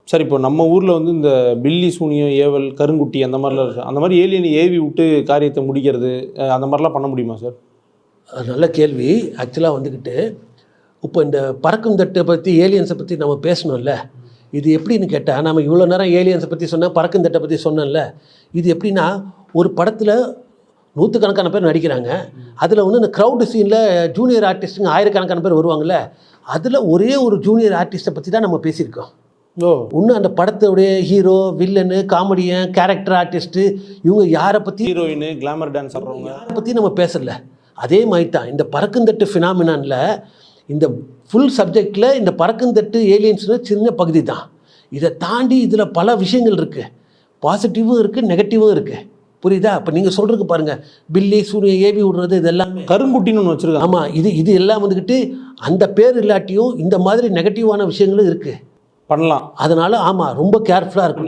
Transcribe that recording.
Sir இப்போ நம்ம ஊரில் வந்து இந்த பில்லி சூனியம் ஏவல் கருங்குட்டி அந்த மாதிரிலாம் இருக்கு. அந்த மாதிரி ஏலியனை ஏவி விட்டு காரியத்தை முடிக்கிறது அந்த மாதிரிலாம் பண்ண முடியுமா சார்? நல்ல கேள்வி. ஆக்சுவலாக வந்துக்கிட்டு இப்போ இந்த பறக்கும் தட்டை பற்றி ஏலியன்ஸை பற்றி நம்ம பேசணும்ல. இது எப்படின்னு கேட்டால், நம்ம இவ்வளோ நேரம் ஏலியன்ஸை பற்றி சொன்னால், பறக்கும் தட்டை பற்றி சொன்னோம்ல. இது எப்படின்னா, ஒரு படத்தில் நூற்றுக்கணக்கான பேர் நடிக்கிறாங்க. அதில் வந்து இந்த க்ரௌடு சீனில் ஜூனியர் ஆர்டிஸ்ட்டுங்க ஆயிரக்கணக்கான பேர் வருவாங்கள்ல. அதில் ஒரே ஒரு ஜூனியர் ஆர்டிஸ்ட்டை பற்றி தான் நம்ம பேசியிருக்கோம். இன்னும் அந்த படத்தோடைய hero, villain, comedian, character artist, இவங்க யாரை பற்றி, ஹீரோயின், கிளாமர் டான்ஸ் ஆடுறவங்க, யாரை பற்றி நம்ம பேசல. அதே மாதிரி தான் இந்த பறக்குந்தட்டு ஃபினாமினானில் இந்த ஃபுல் சப்ஜெக்டில் இந்த பறக்குந்தட்டு ஏலியன்ஸ்னு சின்ன பகுதி தான். இதை தாண்டி இதில் பல விஷயங்கள் இருக்குது. பாசிட்டிவும் இருக்குது, நெகட்டிவும் இருக்குது. புரியுதா? இப்போ நீங்கள் சொல்கிறதுக்கு பாருங்கள், பில்லி சூனியம் ஏவி விடுறது, இது எல்லாமே கருங்குட்டின்னு ஒன்று வச்சுருக்காங்க. ஆமாம், இது எல்லாம் வந்துக்கிட்டு அந்த பேர் இல்லாட்டியும் இந்த மாதிரி நெகட்டிவான விஷயங்களும் இருக்குது, பண்ணலாம். அதனால் ஆமாம், ரொம்ப கேர்ஃபுல்லாக இருக்கணும்.